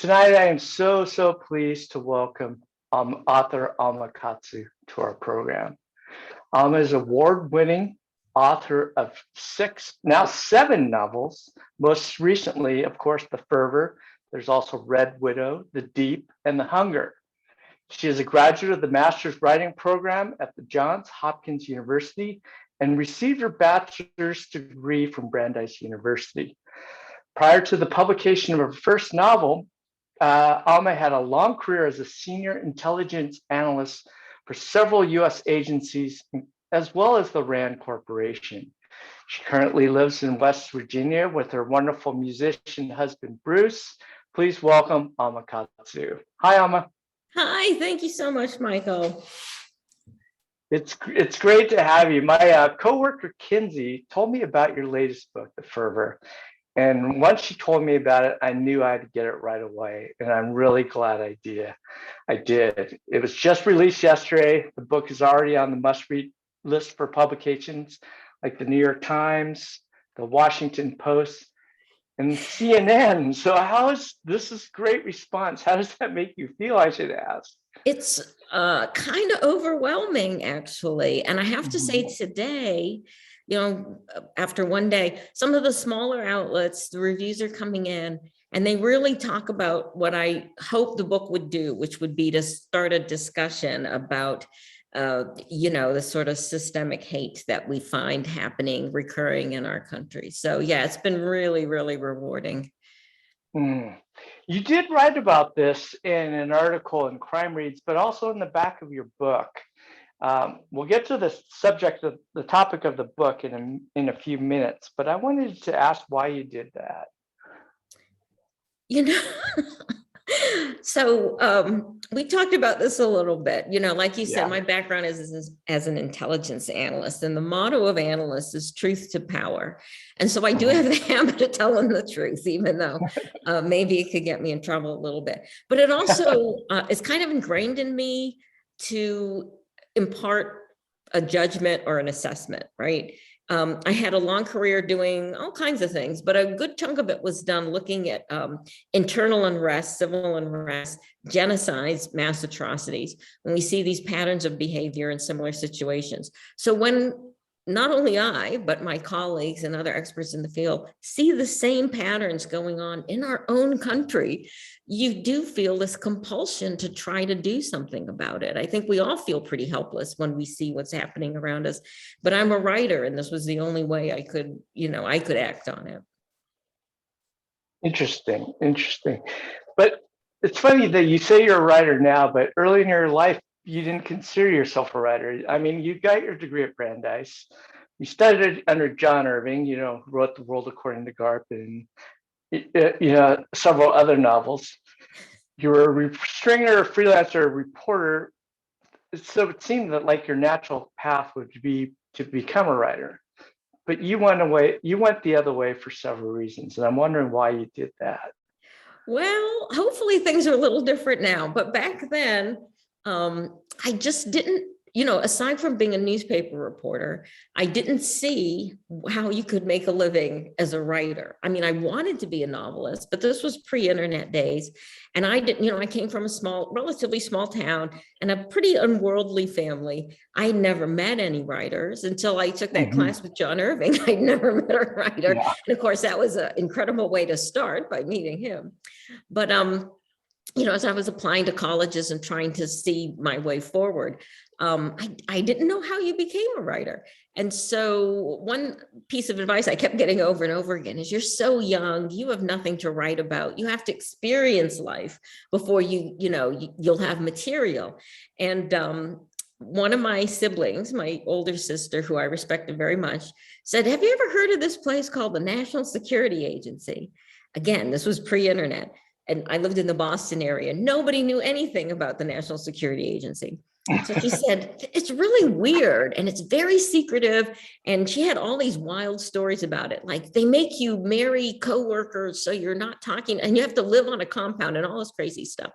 Tonight, I am so pleased to welcome author Alma Katsu to our program. Alma is award-winning author of now seven novels. Most recently, of course, The Fervor. There's also Red Widow, The Deep, and The Hunger. She is a graduate of the Master's Writing Program at the Johns Hopkins University and received her bachelor's degree from Brandeis University. Prior to the publication of her first novel, Alma had a long career as a senior intelligence analyst for several U.S. agencies, as well as the RAND Corporation. She currently lives in West Virginia with her wonderful musician husband, Bruce. Please welcome Alma Katsu. Hi, Alma. Hi, thank you so much, Michael. It's great to have you. My coworker, Kinsey, told me about your latest book, The Fervor. And once she told me about it, I knew I had to get it right away. And I'm really glad I did. It was just released yesterday. The book is already on the must-read list for publications like the New York Times, the Washington Post, and CNN. So this is great response. How does that make you feel, I should ask? It's kind of overwhelming, actually. And I have to say today, after one day, some of the smaller outlets, the reviews are coming in and they really talk about what I hope the book would do, which would be to start a discussion about, the sort of systemic hate that we find recurring in our country. So yeah, it's been really, really rewarding. You did write about this in an article in Crime Reads, but also in the back of your book. We'll get to the subject of the topic of the book in a few minutes, but I wanted to ask why you did that. So we talked about this a little bit, like you said, my background is as an intelligence analyst, and the motto of analysts is truth to power. And so I do have the habit of telling the truth, even though maybe it could get me in trouble a little bit. But it also is kind of ingrained in me to impart a judgment or an assessment, right? I had a long career doing all kinds of things, but a good chunk of it was done looking at internal unrest, civil unrest, genocides, mass atrocities, when we see these patterns of behavior in similar situations. So when not only I, but my colleagues and other experts in the field see the same patterns going on in our own country, you do feel this compulsion to try to do something about it. I think we all feel pretty helpless when we see what's happening around us, but I'm a writer and this was the only way I could act on it. Interesting. But it's funny that you say you're a writer now, but early in your life, you didn't consider yourself a writer. I mean, you got your degree at Brandeis. You studied under John Irving, wrote The World According to Garp and, several other novels. You were a stringer, freelancer, reporter. So it seemed that like your natural path would be to become a writer. But you went the other way for several reasons. And I'm wondering why you did that. Well, hopefully things are a little different now. But back then, I just didn't, aside from being a newspaper reporter, I didn't see how you could make a living as a writer. I mean, I wanted to be a novelist, but this was pre-internet days. And I didn't, I came from a relatively small town and a pretty unworldly family. I never met any writers until I took that class with John Irving. I'd never met a writer. Yeah. And of course, that was an incredible way to start by meeting him. But, as I was applying to colleges and trying to see my way forward, I didn't know how you became a writer. And so one piece of advice I kept getting over and over again is you're so young, you have nothing to write about. You have to experience life before you'll have material. And one of my siblings, my older sister, who I respected very much, said, "Have you ever heard of this place called the National Security Agency?" Again, this was pre-internet. And I lived in the Boston area. Nobody knew anything about the National Security Agency. So she said, "It's really weird and it's very secretive." And she had all these wild stories about it. Like they make you marry coworkers so you're not talking and you have to live on a compound and all this crazy stuff.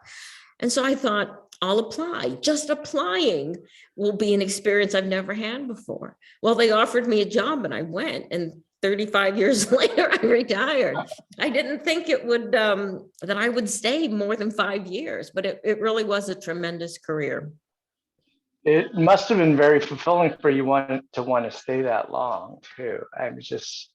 And so I thought, I'll apply. Just applying will be an experience I've never had before. Well, they offered me a job and I went. And 35 years later, I retired. I didn't think it would, that I would stay more than 5 years, but it really was a tremendous career. It must have been very fulfilling for you to want to stay that long too. I'm just,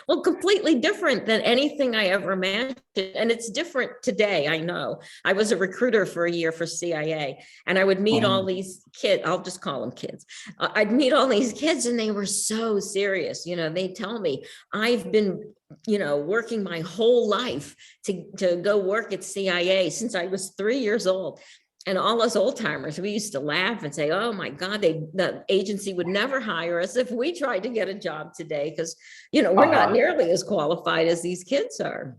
Well, completely different than anything I ever imagined. And it's different today. I know. I was a recruiter for a year for CIA, and I would meet all these kids. I'll just call them kids. I'd meet all these kids, and they were so serious. They tell me, I've been, working my whole life to go work at CIA since I was 3 years old. And all us old timers, we used to laugh and say, oh my God, the agency would never hire us if we tried to get a job today, because, we're not nearly as qualified as these kids are.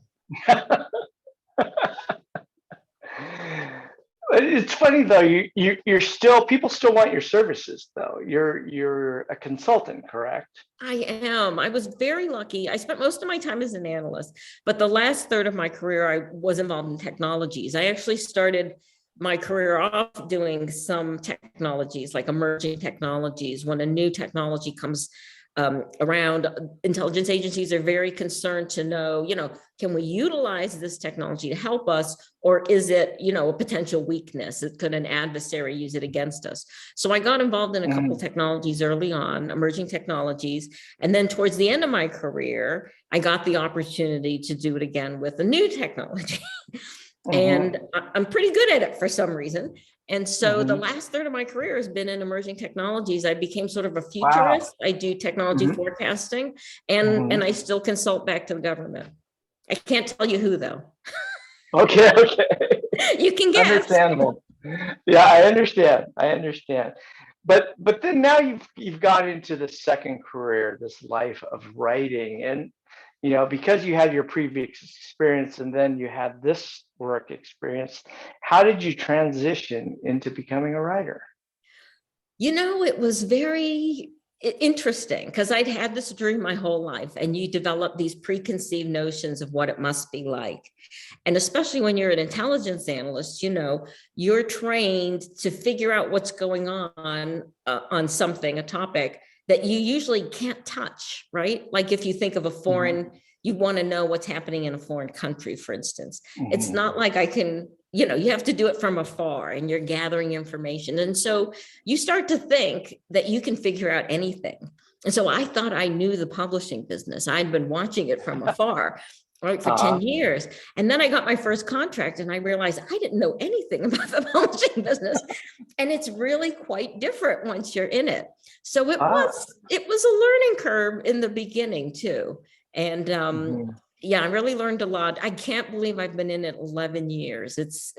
It's funny though, you're still, people still want your services though. You're a consultant, correct? I am. I was very lucky. I spent most of my time as an analyst, but the last third of my career, I was involved in technologies. I actually started my career off doing some technologies, like emerging technologies. When a new technology comes around, intelligence agencies are very concerned to know, can we utilize this technology to help us, or is it, a potential weakness? Could an adversary use it against us? So I got involved in a couple technologies early on, emerging technologies. And then towards the end of my career, I got the opportunity to do it again with a new technology. And I'm pretty good at it for some reason. And so the last third of my career has been in emerging technologies. I became sort of a futurist. Wow. I do technology forecasting, and I still consult back to the government. I can't tell you who though. Okay. You can guess. Understandable. Yeah, I understand. But then now you've got into the second career, this life of writing, and because you had your previous experience and then you had this work experience, how did you transition into becoming a writer? It was very interesting because I'd had this dream my whole life, and you develop these preconceived notions of what it must be like. And especially when you're an intelligence analyst, you're trained to figure out what's going on something, a topic that you usually can't touch, right? Like if you think of a foreign, you want to know what's happening in a foreign country, for instance. It's not like I can, you have to do it from afar, and you're gathering information. And so you start to think that you can figure out anything. And so I thought I knew the publishing business. I'd been watching it from afar. Right, for 10 years. And then I got my first contract, and I realized I didn't know anything about the publishing business. And it's really quite different once you're in it. So it was a learning curve in the beginning too. And yeah, I really learned a lot. I can't believe I've been in it 11 years. It's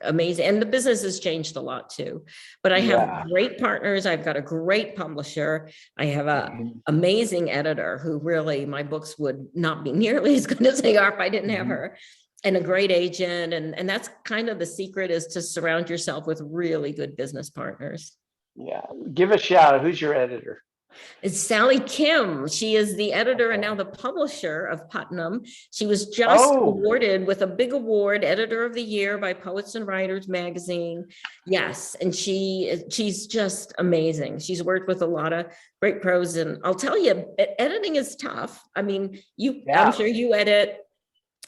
amazing. And the business has changed a lot too, but I have great partners. I've got a great publisher. I have an amazing editor who really, my books would not be nearly as good as they are if I didn't have her, and a great agent. And that's kind of the secret, is to surround yourself with really good business partners. Yeah. Give a shout out. Who's your editor? It's Sally Kim. She is the editor and now the publisher of Putnam. She was just awarded with a big award, Editor of the Year by Poets and Writers magazine. Yes, and she's just amazing. She's worked with a lot of great pros, and I'll tell you, editing is tough. I mean, I'm sure you edit.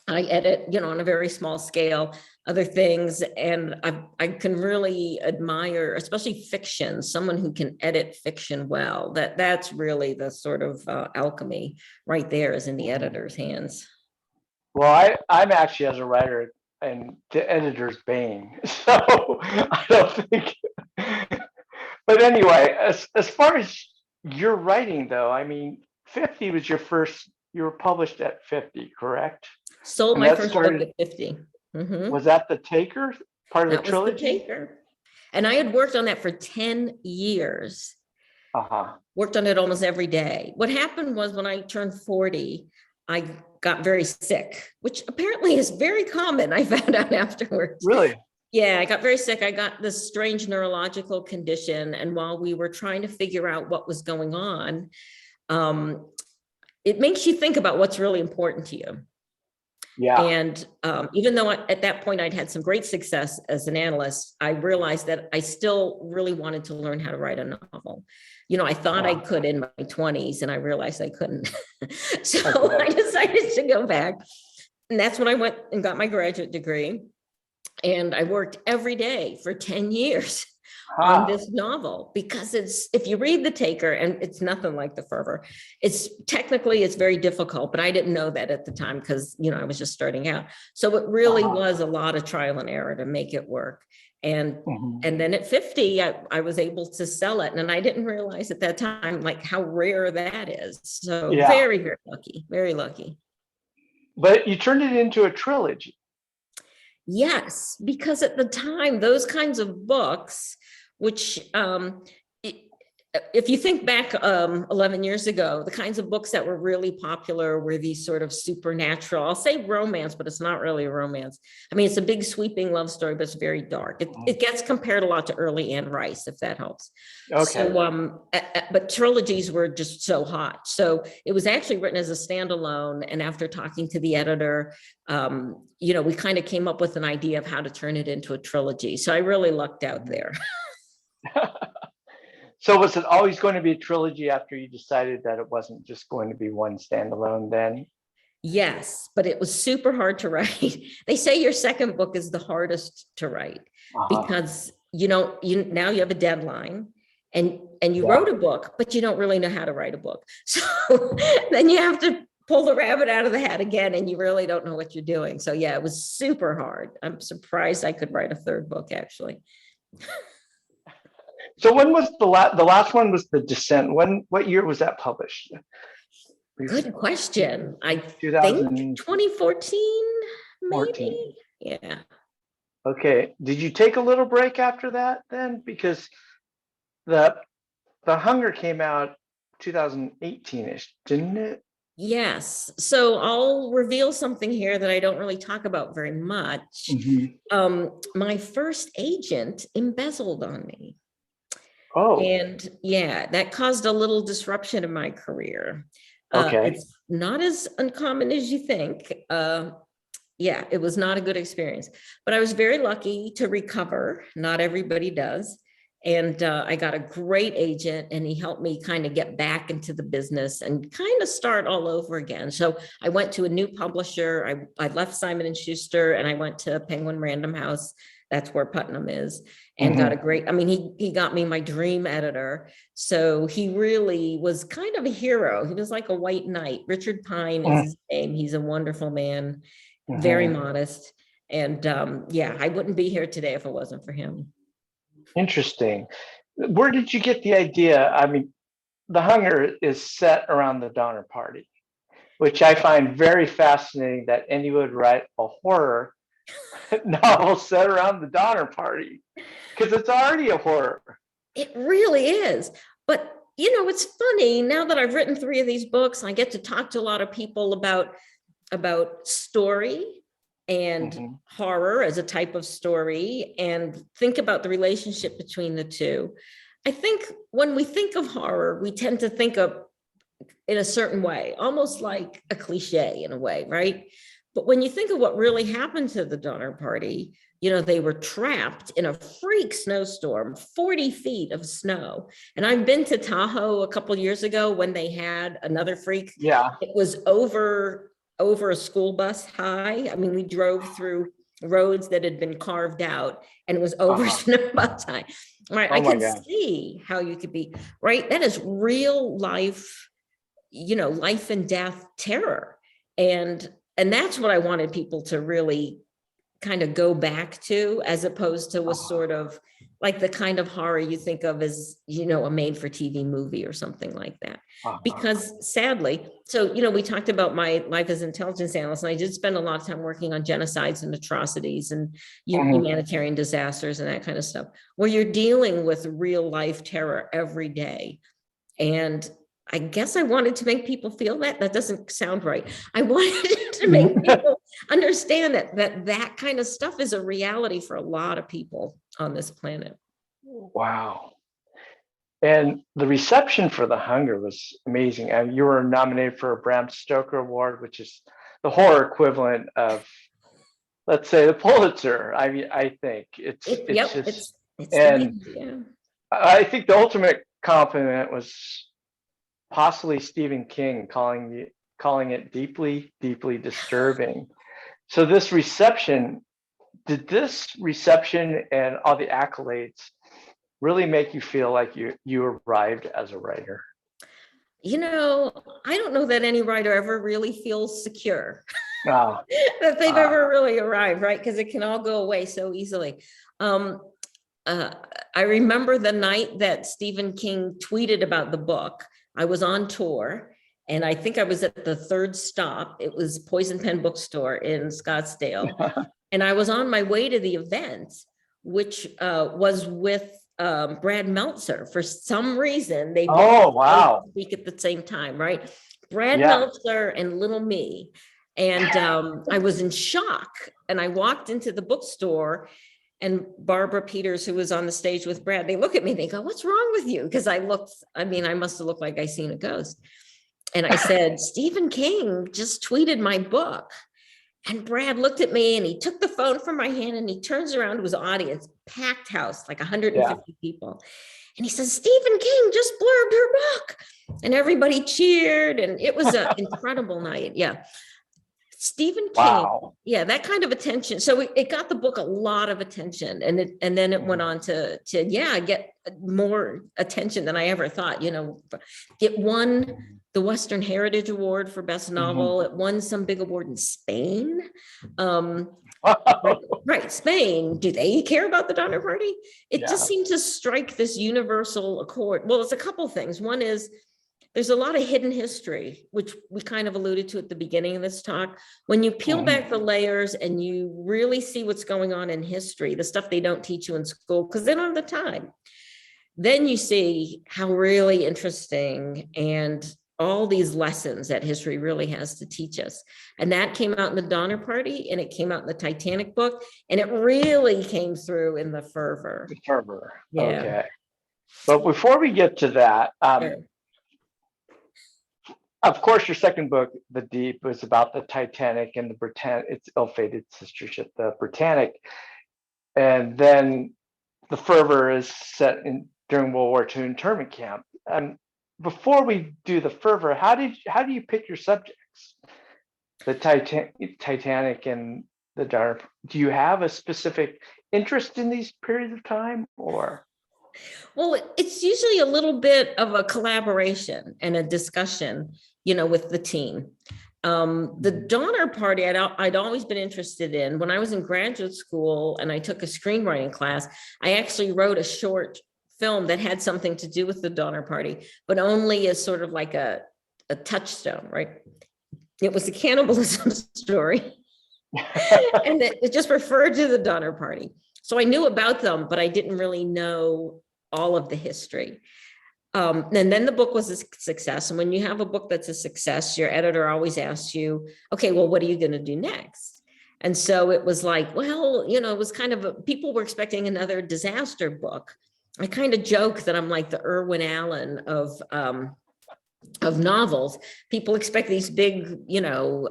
I edit, on a very small scale, other things. And I can really admire, especially fiction, someone who can edit fiction well. That's really the sort of alchemy right there, is in the editor's hands. Well, I'm actually, as a writer, and the editor's bane. So I don't think, but anyway, as far as your writing though, I mean, 50 was your first, you were published at 50, correct? Sold my first book at 50. Was that The Taker, part of the trilogy? Was The Taker. And I had worked on that for 10 years. Worked on it almost every day. What happened was, when I turned 40, I got very sick, which apparently is very common, I found out afterwards. Really? Yeah, I got very sick. I got this strange neurological condition. And while we were trying to figure out what was going on, it makes you think about what's really important to you. Yeah. And even though at that point I'd had some great success as an analyst, I realized that I still really wanted to learn how to write a novel. You know, I thought I could in my 20s, and I realized I couldn't. So I decided to go back. And that's when I went and got my graduate degree. And I worked every day for 10 years on this novel, because if you read The Taker, and it's nothing like the Fervor, it's very difficult, but I didn't know that at the time because, you know, I was just starting out. So it really was a lot of trial and error to make it work. And then at 50, I was able to sell it. And I didn't realize at that time, like, how rare that is. So very, very lucky, very lucky. But you turned it into a trilogy. Yes, because at the time, those kinds of books, which if you think back 11 years ago, the kinds of books that were really popular were these sort of supernatural, I'll say romance, but it's not really a romance. I mean, it's a big sweeping love story, but it's very dark. It gets compared a lot to early Anne Rice, if that helps. Okay. So, but trilogies were just so hot. So it was actually written as a standalone. And after talking to the editor, you know, we kind of came up with an idea of how to turn it into a trilogy. So I really lucked out there. So was it always going to be a trilogy after you decided that it wasn't just going to be one standalone then? Yes, but it was super hard to write. They say your second book is the hardest to write because now you have a deadline, and you wrote a book, but you don't really know how to write a book. So then you have to pull the rabbit out of the hat again, and you really don't know what you're doing. So yeah, it was super hard. I'm surprised I could write a third book, actually. So when was the last one was The Descent? What year was that published? Good question. I think 2014, maybe. Yeah. Okay. Did you take a little break after that then? Because the Hunger came out 2018-ish, didn't it? Yes. So I'll reveal something here that I don't really talk about very much. My first agent embezzled on me. Oh. And yeah, that caused a little disruption in my career. Okay. It's not as uncommon as you think. Yeah, it was not a good experience, but I was very lucky to recover. Not everybody does. And I got a great agent, and he helped me kind of get back into the business and kind of start all over again. So I went to a new publisher. I left Simon & Schuster, and I went to Penguin Random House. That's where Putnam is, and got a great, I mean, he got me my dream editor. So he really was kind of a hero. He was like a white knight. Richard Pine is his name. He's a wonderful man, very modest. And yeah, I wouldn't be here today if it wasn't for him. Interesting. Where did you get the idea? I mean, The Hunger is set around the Donner Party, which I find very fascinating that anyone would write a horror novel set around the Donner Party, because it's already a horror. It really is. But you know, it's funny, now that I've written 3 of these books, I get to talk to a lot of people about story and horror as a type of story, and think about the relationship between the two. I think when we think of horror, we tend to think of in a certain way, almost like a cliche in a way, right? But when you think of what really happened to the Donner Party, you know, they were trapped in a freak snowstorm, 40 feet of snow. And I've been to Tahoe a couple of years ago when they had another freak. Yeah. It was over a school bus high. I mean, we drove through roads that had been carved out, and it was over snow bus high. Right. I can see how you could be, right? That is real life, you know, life and death terror. And that's what I wanted people to really kind of go back to, as opposed to a sort of like the kind of horror you think of as, you know, a made for TV movie or something like that. Because sadly, so, you know, we talked about my life as intelligence analyst, and I did spend a lot of time working on genocides and atrocities and humanitarian disasters and that kind of stuff, where you're dealing with real life terror every day. And I guess I wanted to make people feel that. That doesn't sound right. I wanted to make people understand that kind of stuff is a reality for a lot of people on this planet. Wow. And the reception for The Hunger was amazing. And you were nominated for a Bram Stoker Award, which is the horror equivalent of, let's say, the Pulitzer. I mean, I think it's Yep, just, it's the and big, yeah. I think the ultimate compliment was possibly Stephen King calling it deeply, deeply disturbing. So did this reception and all the accolades really make you feel like you arrived as a writer? You know, I don't know that any writer ever really feels secure Ah, that they've ah, ever really arrived, right? Because it can all go away so easily. Um, uh, I remember the night that Stephen King tweeted about the book. I was on tour, and I think I was at the third stop. It was Poison Pen Bookstore in Scottsdale. And I was on my way to the event, which was with Brad Meltzer. For some reason, they both oh, wow. speak at the same time, right? Brad Yeah. Meltzer and little me. And I was in shock. And I walked into the bookstore, and Barbara Peters, who was on the stage with Brad, they look at me, they go, "What's wrong with you?" Because I must have looked like I seen a ghost. And I said, "Stephen King just tweeted my book." And Brad looked at me and he took the phone from my hand and he turns around to his audience, packed house, like Yeah. 150 people. And he says, "Stephen King just blurbed her book." And everybody cheered. And it was an incredible night. Yeah. Stephen King, Wow. yeah, that kind of attention. So it got the book a lot of attention, and then it went on to yeah, get more attention than I ever thought. You know, it won the Western Heritage Award for Best Novel. It won some big award in Spain. Right, Spain. Do they care about the Donner Party? It just Yeah. seemed to strike this universal accord. Well, it's a couple things. One is there's a lot of hidden history, which we kind of alluded to at the beginning of this talk. When you peel back the layers and you really see what's going on in history, the stuff they don't teach you in school because they don't have the time, then you see how really interesting and all these lessons that history really has to teach us. And that came out in the Donner Party, and it came out in the Titanic book, and it really came through in the Fervor. The fervor. Yeah. Okay. But before we get to that, Sure. of course, your second book, The Deep, was about the Titanic and the Britannic, its ill-fated sister ship, the Britannic. And then the Fervor is set in during World War II internment camp. Before we do the Fervor, how do you pick your subjects? The Titanic and the Dark. Do you have a specific interest in these periods of time, or? Well, it's usually a little bit of a collaboration and a discussion, you know, with the team. The Donner Party, I'd always been interested in. When I was in graduate school and I took a screenwriting class, I actually wrote a short film that had something to do with the Donner Party, but only as sort of like a touchstone, right? It was a cannibalism story. And it just referred to the Donner Party. So I knew about them, but I didn't really know all of the history. And then the book was a success. And when you have a book that's a success, your editor always asks you, okay, well, what are you going to do next? And so it was like, well, you know, it was kind of people were expecting another disaster book. I kind of joke that I'm like the Irwin Allen of novels. People expect these big, you know,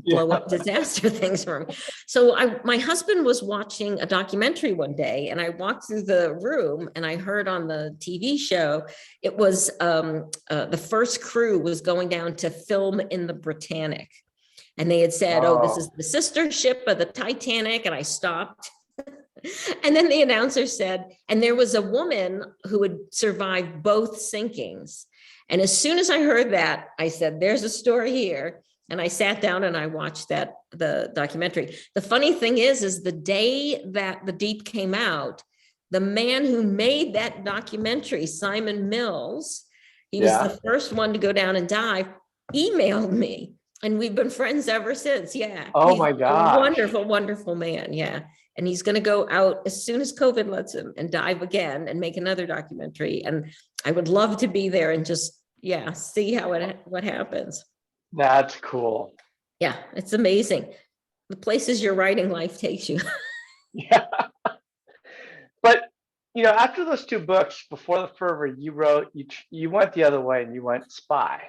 blow up disaster things from me. So my husband was watching a documentary one day, and I walked through the room and I heard on the TV show, it was the first crew was going down to film in the Britannic. And they had said, oh, this is the sister ship of the Titanic. And I stopped. And then the announcer said, and there was a woman who had survived both sinkings. And as soon as I heard that, I said, there's a story here. And I sat down and I watched the documentary. The funny thing is the day that The Deep came out, the man who made that documentary, Simon Mills, he was the first one to go down and dive, emailed me. And we've been friends ever since. Yeah. Oh my gosh. Wonderful, wonderful man. Yeah. And he's going to go out as soon as COVID lets him and dive again and make another documentary. And I would love to be there and just, see what happens. That's cool. Yeah, it's amazing. The places your writing life takes you. Yeah. But, you know, after those two books, before the Fervor, you went the other way and you went spy.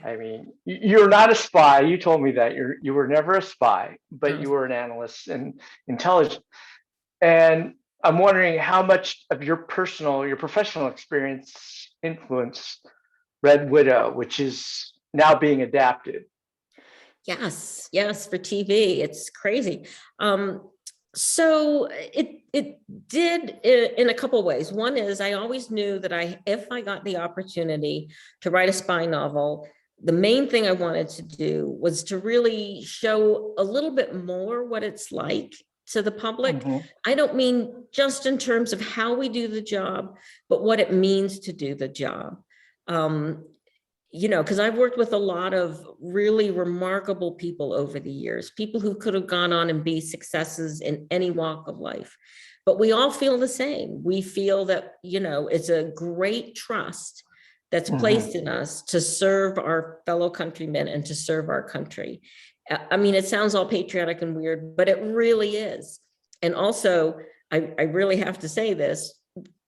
I mean, you're not a spy. You told me that you were never a spy, but No. you were an analyst and intelligence. And I'm wondering how much of your professional experience influenced Red Widow, which is now being adapted. Yes, yes, for TV. It's crazy. So it did in a couple of ways. One is I always knew that if I got the opportunity to write a spy novel, the main thing I wanted to do was to really show a little bit more what it's like to the public. Mhm. I don't mean just in terms of how we do the job, but what it means to do the job. Um, because I've worked with a lot of really remarkable people over the years, people who could have gone on and be successes in any walk of life. But we all feel the same. We feel that, it's a great trust that's Mhm. placed in us to serve our fellow countrymen and to serve our country. I mean, it sounds all patriotic and weird, but it really is. And also, I really have to say this,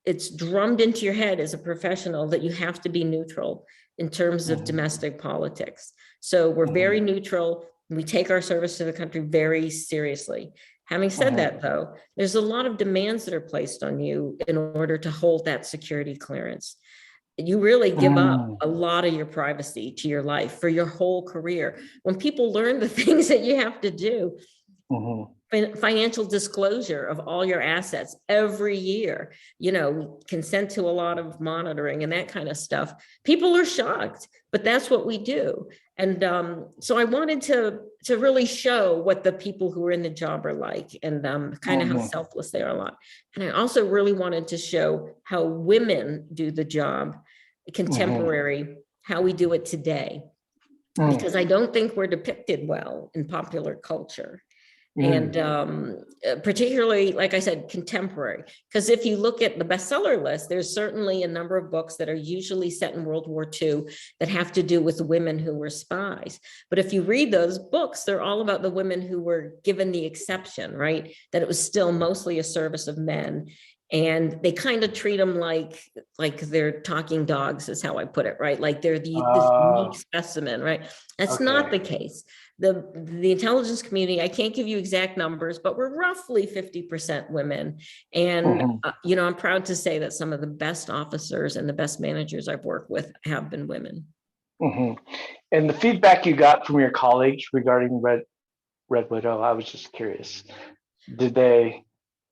it's drummed into your head as a professional that you have to be neutral in terms of Mhm. domestic politics. So we're Mhm. very neutral. We take our service to the country very seriously. Having said Mhm. that, though, there's a lot of demands that are placed on you in order to hold that security clearance. You really give up Mm. a lot of your privacy to your life for your whole career. When people learn the things that you have to do, Mhm. financial disclosure of all your assets every year, consent to a lot of monitoring and that kind of stuff. People are shocked, but that's what we do. And so I wanted to really show what the people who are in the job are like, and kind of how Mhm. selfless they are a lot. And I also really wanted to show how women do the job, Mhm. contemporary, how we do it today, Mm. because I don't think we're depicted well in popular culture. And Mm. particularly, like I said, contemporary. Because if you look at the bestseller list, there's certainly a number of books that are usually set in World War II that have to do with women who were spies. But if you read those books, they're all about the women who were given the exception, right? That it was still mostly a service of men. And they kind of treat them like they're talking dogs, is how I put it, right? Like they're this unique specimen, right? That's not Okay. the case. The intelligence community, I can't give you exact numbers, but we're roughly 50% women. And, Mhm. I'm proud to say that some of the best officers and the best managers I've worked with have been women. Mhm. And the feedback you got from your colleagues regarding Red Widow, I was just curious. Did they,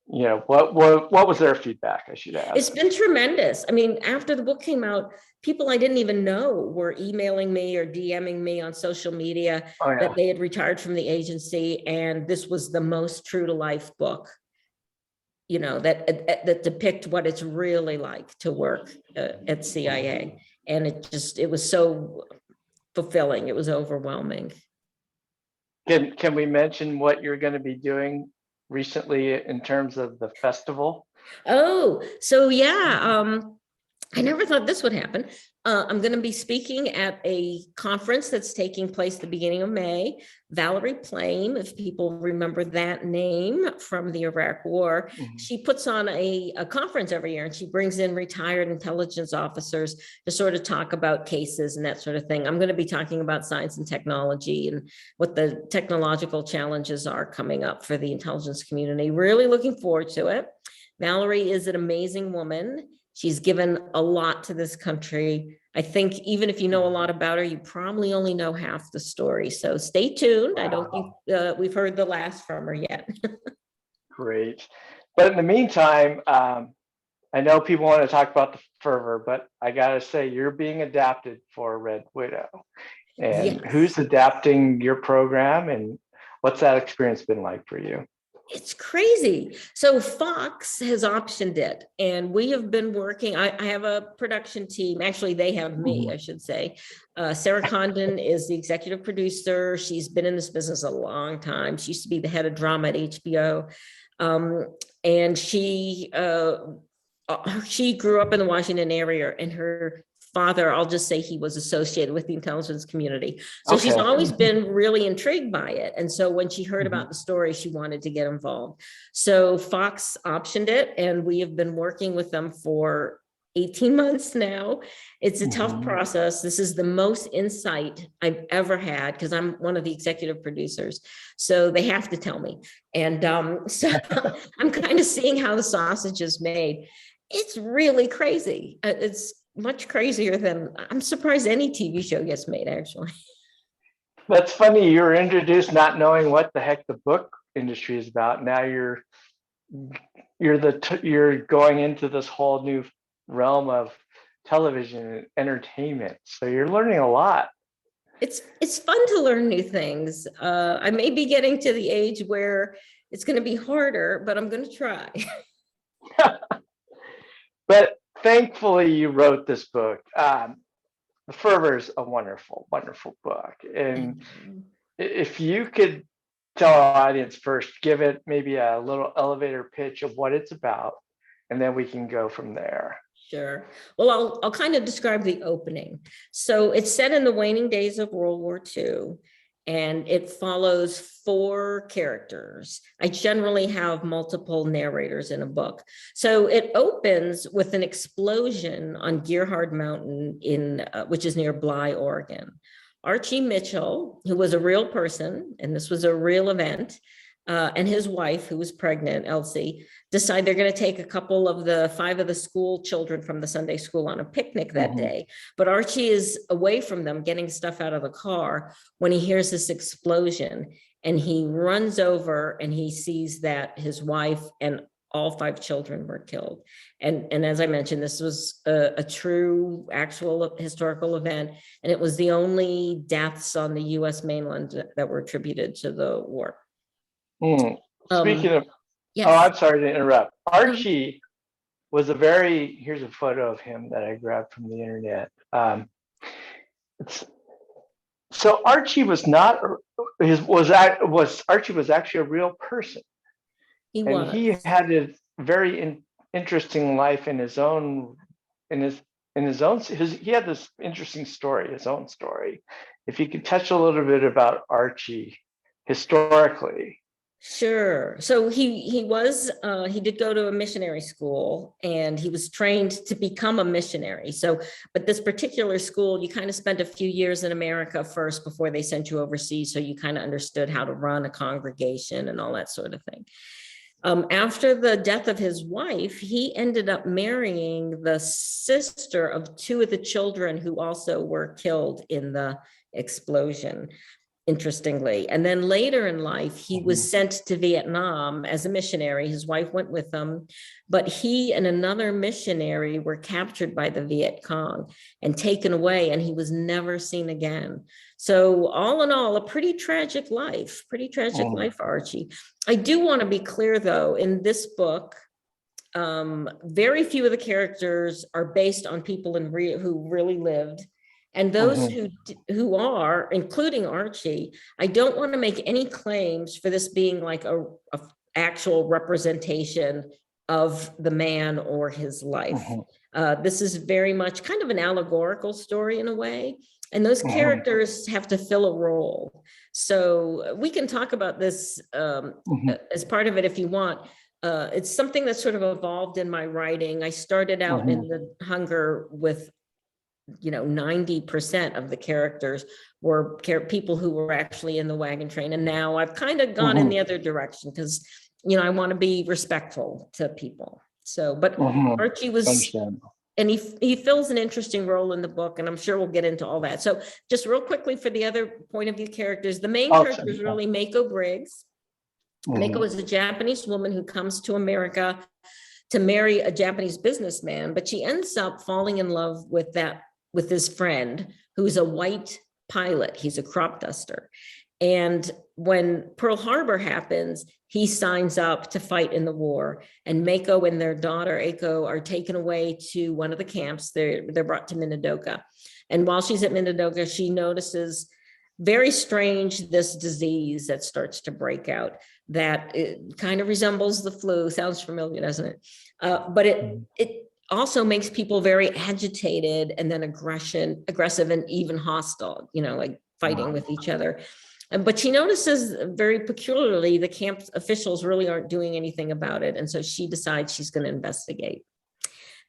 what was their feedback? I should It's ask. been tremendous. I mean, after the book came out, people I didn't even know were emailing me or DMing me on social media Oh yeah. that they had retired from the agency, and this was the most true to life book, that depict what it's really like to work at CIA. And it was so fulfilling. It was overwhelming. Can we mention what you're going to be doing recently in terms of the festival? Oh, so yeah. I never thought this would happen. I'm going to be speaking at a conference that's taking place the beginning of May. Valerie Plame, if people remember that name from the Iraq War, Mhm. she puts on a conference every year, and she brings in retired intelligence officers to sort of talk about cases and that sort of thing. I'm going to be talking about science and technology and what the technological challenges are coming up for the intelligence community. Really looking forward to it. Valerie is an amazing woman. She's given a lot to this country. I think even if you know a lot about her, you probably only know half the story. So stay tuned. I don't think Wow, we've heard the last from her yet. great. But in the meantime, I know people want to talk about the fervor, but I gotta say, you're being adapted for Red Widow. And Yes. who's adapting your program, and what's that experience been like for you? It's crazy. So Fox has optioned it, and we have been working. I have a production team. Actually, they have me, Mhm. I should say. Sarah Condon is the executive producer. She's been in this business a long time. She used to be the head of drama at HBO. And she grew up in the Washington area, and her father, I'll just say he was associated with the intelligence community. So she's Okay. always been really intrigued by it. And so when she heard Mhm. about the story, she wanted to get involved. So Fox optioned it, and we have been working with them for 18 months now. It's a tough Mhm. process. This is the most insight I've ever had because I'm one of the executive producers. So they have to tell me. And so I'm kind of seeing how the sausage is made. It's really crazy. It's much crazier than I'm surprised any TV show gets made, actually. That's funny. You were introduced not knowing what the heck the book industry is about. Now you're going into this whole new realm of television and entertainment. So you're learning a lot. It's fun to learn new things. I may be getting to the age where it's going to be harder, but I'm going to try. But thankfully, you wrote this book. The Fervor is a wonderful, wonderful book. And if you could tell our audience first, give it maybe a little elevator pitch of what it's about, and then we can go from there. Sure. Well, I'll kind of describe the opening. So it's set in the waning days of World War II, and it follows four characters. I generally have multiple narrators in a book. So it opens with an explosion on Gerhard Mountain which is near Bly, Oregon. Archie Mitchell, who was a real person, and this was a real event, and his wife, who was pregnant, Elsie, decide they're going to take a couple of the 5 of the school children from the Sunday school on a picnic that day. But Archie is away from them, getting stuff out of the car when he hears this explosion, and he runs over and he sees that his wife and all 5 children were killed. And as I mentioned, this was a true, actual historical event, and it was the only deaths on the US mainland that were attributed to the war. Speaking of, yes. oh, I'm sorry to interrupt. Archie was here's a photo of him that I grabbed from the internet. So Archie was not, Archie was actually a real person. He was. And he had a very interesting life in his own, he had this interesting story, his own story. If you could touch a little bit about Archie historically. Sure. So he did go to a missionary school, and he was trained to become a missionary. So, but this particular school, you kind of spent a few years in America first before they sent you overseas. So you kind of understood how to run a congregation and all that sort of thing. After the death of his wife, he ended up marrying the sister of 2 of the children who also were killed in the explosion, interestingly. And then later in life, he was sent to Vietnam as a missionary. His wife went with him, but he and another missionary were captured by the Viet Cong and taken away, and he was never seen again. So all in all, a pretty tragic life, Archie. I do want to be clear, though, in this book, very few of the characters are based on people who really lived. And those who are, including Archie, I don't want to make any claims for this being like a actual representation of the man or his life. This is very much kind of an allegorical story in a way. And those characters have to fill a role. So we can talk about this as part of it if you want. It's something that sort of evolved in my writing. I started out in the Hunger with 90% of the characters were people who were actually in the wagon train. And now I've kind of gone in the other direction because, I want to be respectful to people. So, but Archie was, and he fills an interesting role in the book, and I'm sure we'll get into all that. So just real quickly for the other point of view characters, the main character is really Mako Briggs. Mako is a Japanese woman who comes to America to marry a Japanese businessman, but she ends up falling in love with his friend, who's a white pilot. He's a crop duster. And when Pearl Harbor happens, he signs up to fight in the war. And Mako and their daughter, Aiko, are taken away to one of the camps. They're brought to Minidoka. And while she's at Minidoka, she notices very strange, this disease that starts to break out that it kind of resembles the flu. Sounds familiar, doesn't it? But it also makes people very agitated and then aggressive and even hostile, like fighting with each other. But she notices very peculiarly the camp officials really aren't doing anything about it. And so she decides she's going to investigate.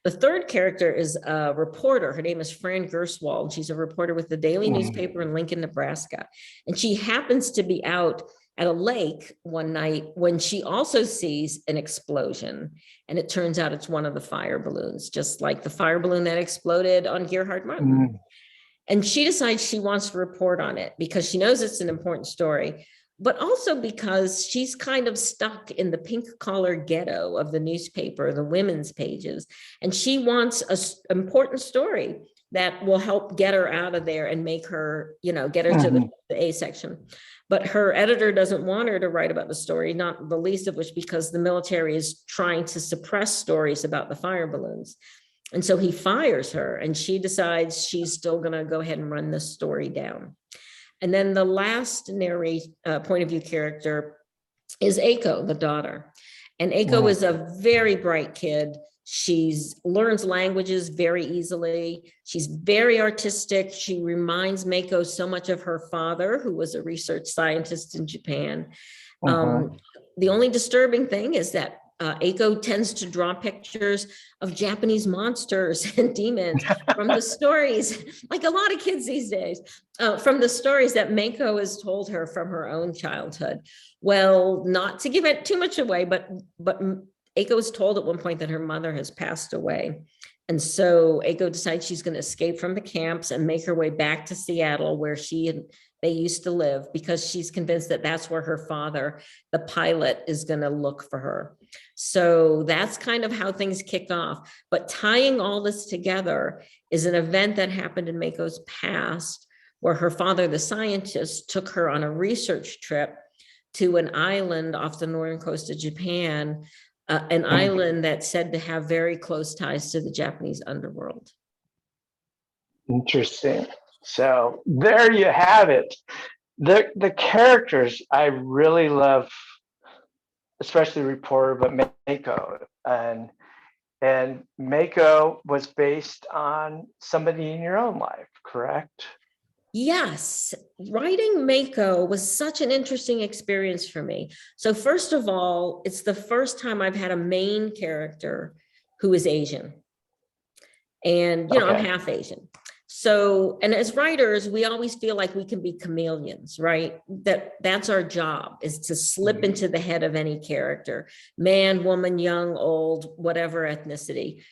The third character is a reporter. Her name is Fran Gerswald. She's a reporter with the daily newspaper in Lincoln, Nebraska. And she happens to be out at a lake one night when she also sees an explosion. And it turns out it's one of the fire balloons, just like the fire balloon that exploded on Gerhard Mountain. And she decides she wants to report on it because she knows it's an important story, but also because she's kind of stuck in the pink collar ghetto of the newspaper, the women's pages. And she wants an important story that will help get her out of there and make her, get her to the A section. But her editor doesn't want her to write about the story, not the least of which because the military is trying to suppress stories about the fire balloons. And so he fires her and she decides she's still going to go ahead and run this story down. And then the last point of view character is Aiko, the daughter. And Aiko is a very bright kid. She learns languages very easily. She's very artistic. She reminds Mako so much of her father, who was a research scientist in Japan. The only disturbing thing is that Aiko tends to draw pictures of Japanese monsters and demons from the stories, like a lot of kids these days, from the stories that Mako has told her from her own childhood. Well, not to give it too much away, but Aiko was told at one point that her mother has passed away. And so Aiko decides she's going to escape from the camps and make her way back to Seattle, where they used to live, because she's convinced that that's where her father, the pilot, is going to look for her. So that's kind of how things kick off. But tying all this together is an event that happened in Mako's past, where her father, the scientist, took her on a research trip to an island off the northern coast of Japan, an island that's said to have very close ties to the Japanese underworld. Interesting. So there you have it. The characters I really love, especially reporter, but Mako. And Mako was based on somebody in your own life, correct? Yes, writing Mako was such an interesting experience for me. So first of all, it's the first time I've had a main character who is Asian. And, I'm half Asian. So, and as writers, we always feel like we can be chameleons, right? That's our job, is to slip into the head of any character, man, woman, young, old, whatever ethnicity.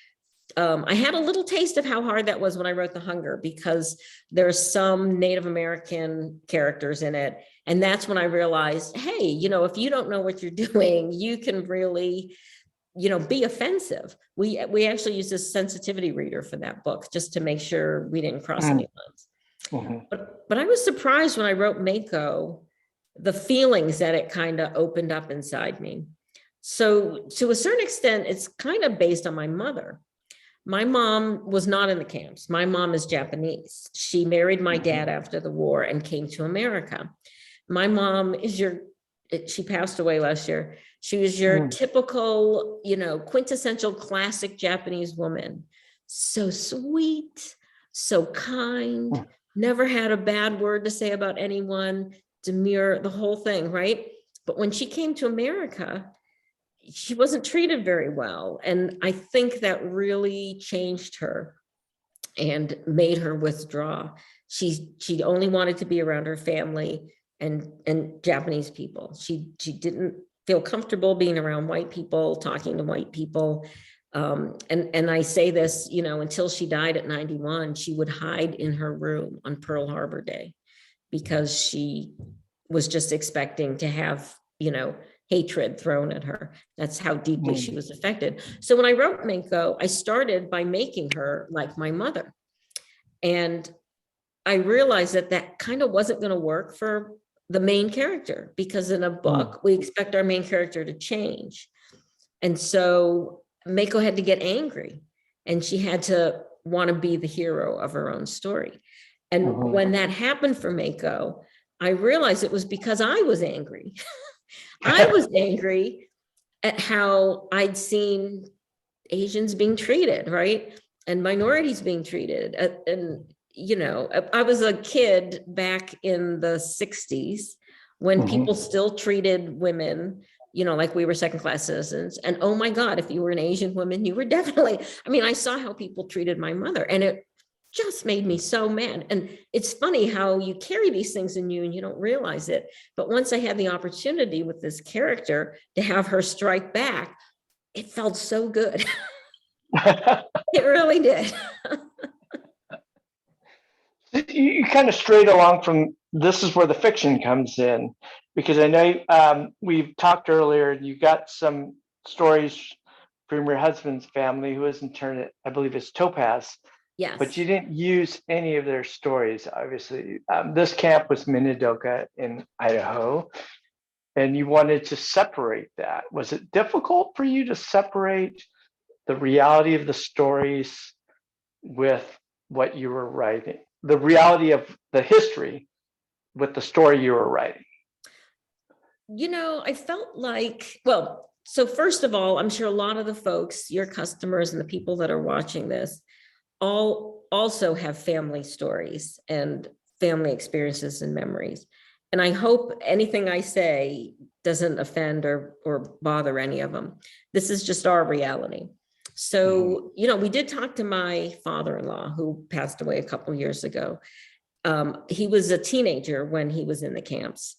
I had a little taste of how hard that was when I wrote The Hunger, because there's some Native American characters in it. And that's when I realized, hey, if you don't know what you're doing, you can really, be offensive. We actually used a sensitivity reader for that book just to make sure we didn't cross any lines. But I was surprised when I wrote Mako, the feelings that it kind of opened up inside me. So to a certain extent, it's kind of based on my mother. My mom was not in the camps. My mom is Japanese. She married my dad after the war and came to America. My mom is she passed away last year. She was your typical, quintessential classic Japanese woman. So sweet, so kind, never had a bad word to say about anyone, demure, the whole thing, right? But when she came to America, she wasn't treated very well. And I think that really changed her and made her withdraw. She only wanted to be around her family and Japanese people. She didn't feel comfortable being around white people, talking to white people. And I say this, until she died at 91, she would hide in her room on Pearl Harbor Day because she was just expecting to have, hatred thrown at her. That's how deeply she was affected. So when I wrote Mako, I started by making her like my mother. And I realized that kind of wasn't going to work for the main character, because in a book, we expect our main character to change. And so Mako had to get angry, and she had to want to be the hero of her own story. And when that happened for Mako, I realized it was because I was angry. I was angry at how I'd seen Asians being treated, right? And minorities being treated. And, I was a kid back in the 60s when people still treated women like we were second-class citizens. And oh my God, if you were an Asian woman, you were definitely, I mean, I saw how people treated my mother, and it just made me so mad. And it's funny how you carry these things in you and you don't realize it. But once I had the opportunity with this character to have her strike back, it felt so good. It really did. You kind of strayed along from, this is where the fiction comes in, because I know we've talked earlier, and you got some stories from your husband's family who is interned, I believe it's Topaz, Yes. but you didn't use any of their stories, obviously. This camp was Minidoka in Idaho, and you wanted to separate that. Was it difficult for you to separate the reality of the stories with what you were writing, the reality of the history with the story you were writing? I felt like, well, so first of all, I'm sure a lot of the folks, your customers and the people that are watching this, all also have family stories and family experiences and memories. And I hope anything I say doesn't offend or bother any of them. This is just our reality. So, we did talk to my father-in-law, who passed away a couple of years ago. He was a teenager when he was in the camps.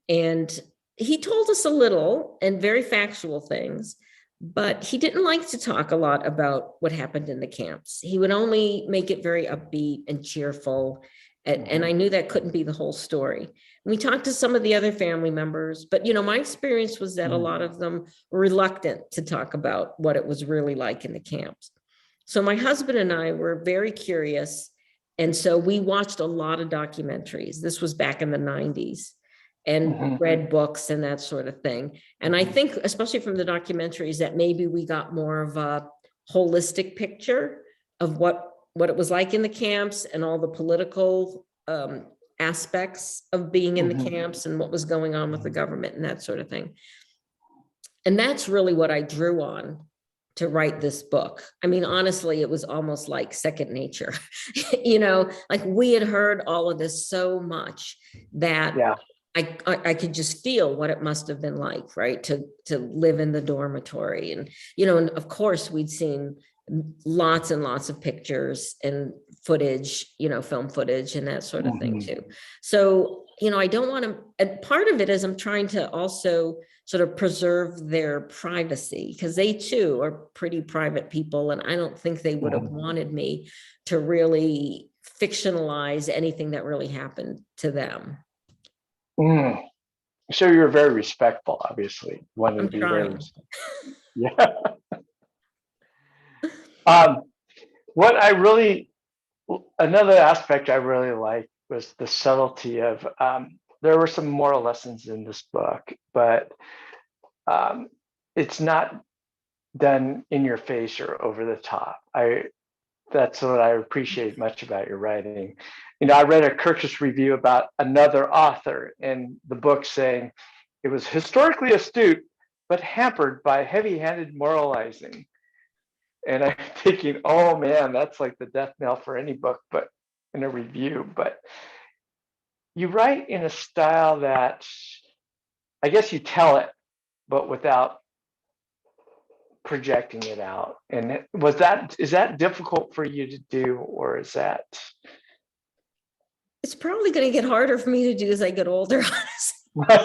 And he told us a little and very factual things, but he didn't like to talk a lot about what happened in the camps. He would only make it very upbeat and cheerful. And I knew that couldn't be the whole story. We talked to some of the other family members, but my experience was that a lot of them were reluctant to talk about what it was really like in the camps. So my husband and I were very curious. And so we watched a lot of documentaries. This was back in the 90s, and read books and that sort of thing. And I think, especially from the documentaries, that maybe we got more of a holistic picture of what it was like in the camps and all the political aspects of being in the camps and what was going on with the government and that sort of thing. And that's really what I drew on to write this book. I mean, honestly, it was almost like second nature. Like we had heard all of this so much that I could just feel what it must have been like, right? To live in the dormitory. And, and of course we'd seen lots and lots of pictures and footage, film footage and that sort of thing too. So, I don't want to, and part of it is I'm trying to also sort of preserve their privacy, because they too are pretty private people. And I don't think they would have wanted me to really fictionalize anything that really happened to them. So you're very respectful, obviously. Wanted to be very respectful. Yeah. Another aspect I really liked was the subtlety of, there were some moral lessons in this book, but it's not done in your face or over the top. That's what I appreciate much about your writing. I read a Kirkus review about another author in the book saying it was historically astute, but hampered by heavy-handed moralizing. And I'm thinking, oh man, that's like the death knell for any book, but in a review. But you write in a style that, I guess you tell it, but without projecting it out. And is that difficult for you to do, or is that? It's probably going to get harder for me to do as I get older, honestly.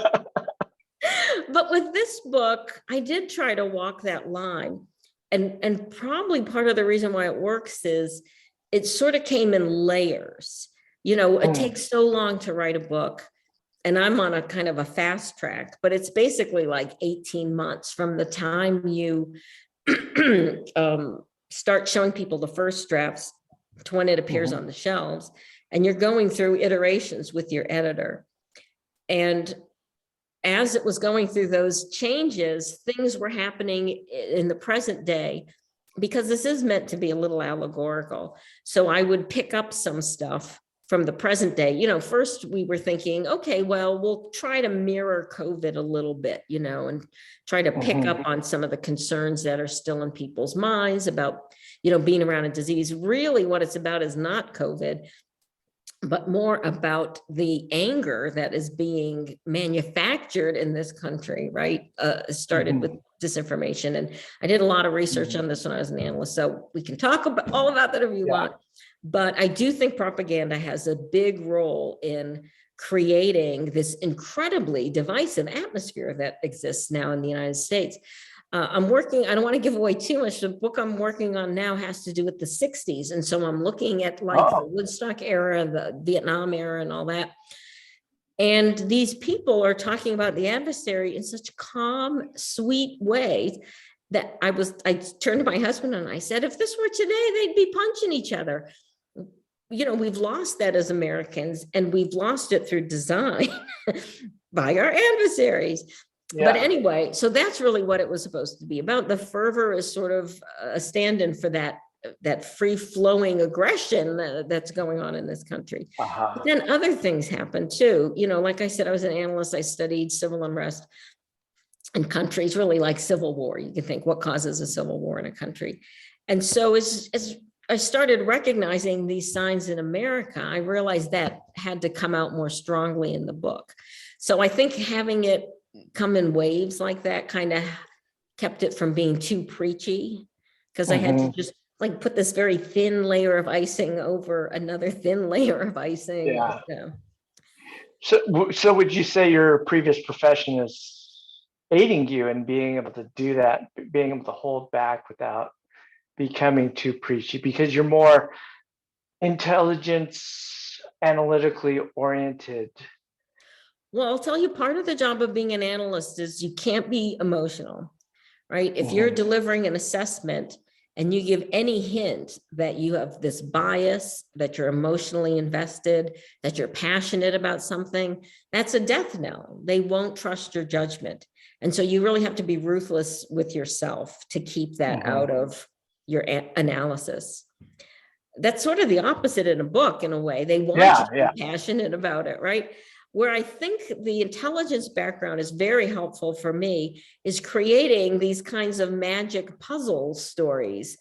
But with this book, I did try to walk that line. And probably part of the reason why it works is it sort of came in layers. It takes so long to write a book, and I'm on a kind of a fast track, but it's basically like 18 months from the time you start showing people the first drafts to when it appears on the shelves, and you're going through iterations with your editor. And as it was going through those changes, things were happening in the present day, because this is meant to be a little allegorical. So I would pick up some stuff from the present day. First we were thinking, okay, well, we'll try to mirror COVID a little bit, and try to pick up on some of the concerns that are still in people's minds about, being around a disease. Really what it's about is not COVID, but more about the anger that is being manufactured in this country, right? Started with disinformation. And I did a lot of research on this when I was an analyst, so we can talk about all about that if you want. But I do think propaganda has a big role in creating this incredibly divisive atmosphere that exists now in the United States. I'm working, I don't want to give away too much. The book I'm working on now has to do with the 60s. And so I'm looking at like the Woodstock era, the Vietnam era and all that. And these people are talking about the adversary in such calm, sweet ways that I turned to my husband and I said, if this were today, they'd be punching each other. You know, we've lost that as Americans, and we've lost it through design by our adversaries. Yeah. But anyway, so that's really what it was supposed to be about. The fervor is sort of a stand-in for that free-flowing aggression that's going on in this country. But then other things happen too. You know, like I said, I was an analyst. I studied civil unrest in countries, really like civil war. You can think, what causes a civil war in a country? And so as I started recognizing these signs in America, I realized that had to come out more strongly in the book. So I think having it come in waves like that kind of kept it from being too preachy, because I had to just like put this very thin layer of icing over another thin layer of icing. Yeah. So would you say your previous profession is aiding you in being able to do that, being able to hold back without becoming too preachy, because you're more intelligence, analytically oriented? Well, I'll tell you, part of the job of being an analyst is you can't be emotional, right? If you're delivering an assessment and you give any hint that you have this bias, that you're emotionally invested, that you're passionate about something, that's a death knell. They won't trust your judgment. And so you really have to be ruthless with yourself to keep that out of your analysis. That's sort of the opposite in a book, in a way. They want you to be passionate about it, right? Where I think the intelligence background is very helpful for me is creating these kinds of magic puzzle stories,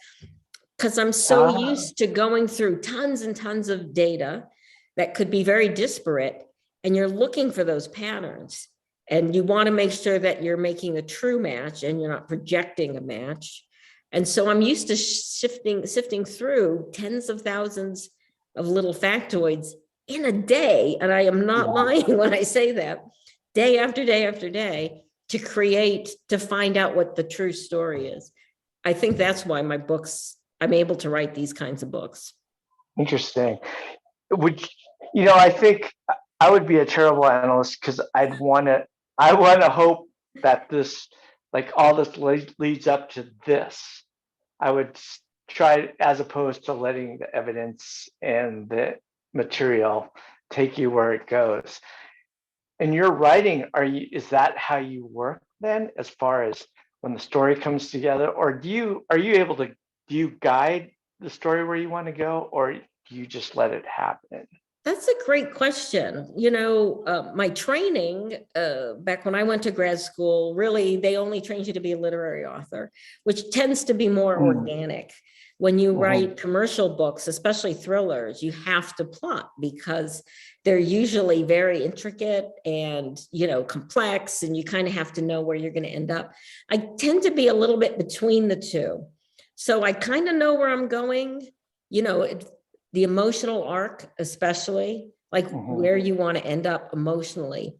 because I'm so used to going through tons and tons of data that could be very disparate, and you're looking for those patterns, and you want to make sure that you're making a true match and you're not projecting a match. And so I'm used to sifting through tens of thousands of little factoids in a day, and I am not lying when I say that, day after day after day, to find out what the true story is. I think that's why I'm able to write these kinds of books. Interesting. I think I would be a terrible analyst, because I want to hope that this, like all this leads up to this. I would try, as opposed to letting the evidence and the material take you where it goes. In your writing, is that how you work then, as far as when the story comes together, or are you able to, do you guide the story where you want to go, or do you just let it happen? That's a great question. My training back when I went to grad school, really, they only trained you to be a literary author, which tends to be more organic. When you write commercial books, especially thrillers, you have to plot, because they're usually very intricate and, complex, and you kind of have to know where you're going to end up. I tend to be a little bit between the two. So I kind of know where I'm going, the emotional arc, especially, like where you want to end up emotionally.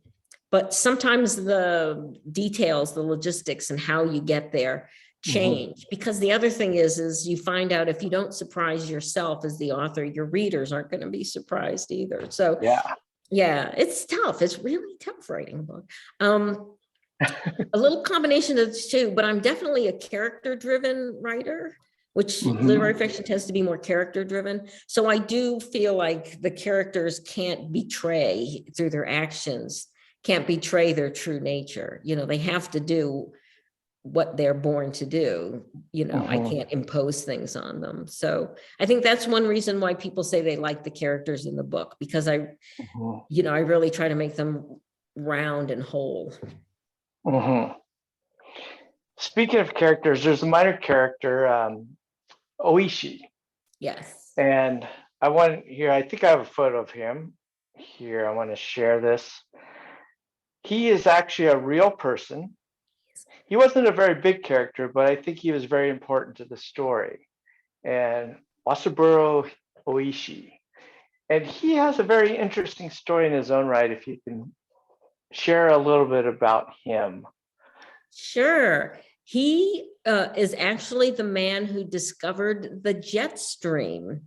But sometimes the details, the logistics and how you get there change, because the other thing is you find out, if you don't surprise yourself as the author, your readers aren't going to be surprised either. So yeah, it's tough. It's really tough writing a book. A little combination of the two, but I'm definitely a character-driven writer, which literary fiction tends to be more character-driven. So I do feel like the characters can't betray through their actions, can't betray their true nature. They have to do what they're born to do. I can't impose things on them. So I think that's one reason why people say they like the characters in the book, because I really try to make them round and whole. Speaking of characters, there's a minor character, Oishi. Yes. And want here, I think I have a photo of him here. I want to share this. He is actually a real person. He wasn't a very big character, but I think he was very important to the story. And Wasaburo Oishi. And he has a very interesting story in his own right, if you can share a little bit about him. Sure. He is actually the man who discovered the jet stream.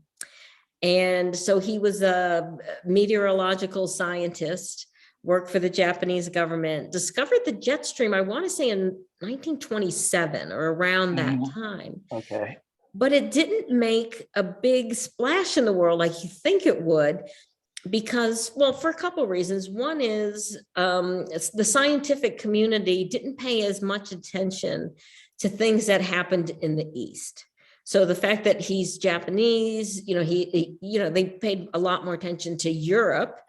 And so he was a meteorological scientist, worked for the Japanese government, discovered the jet stream, I want to say in 1927 or around that time. Okay. But it didn't make a big splash in the world like you think it would, because, well, for a couple of reasons. One is the scientific community didn't pay as much attention to things that happened in the East. So the fact that he's Japanese, they paid a lot more attention to Europe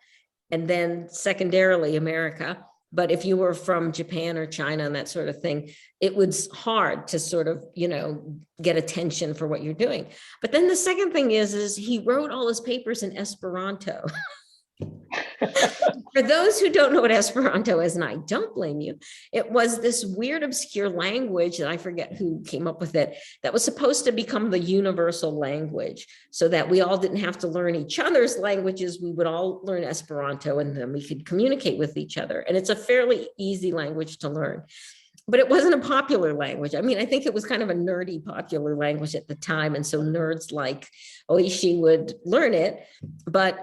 and then secondarily America. But if you were from Japan or China and that sort of thing, it was hard to sort of, get attention for what you're doing. But then the second thing is he wrote all his papers in Esperanto. For those who don't know what Esperanto is, and I don't blame you, it was this weird, obscure language, and I forget who came up with it, that was supposed to become the universal language so that we all didn't have to learn each other's languages. We would all learn Esperanto and then we could communicate with each other. And it's a fairly easy language to learn. But it wasn't a popular language. I mean, I think it was kind of a nerdy popular language at the time. And so nerds like Oishi would learn it. But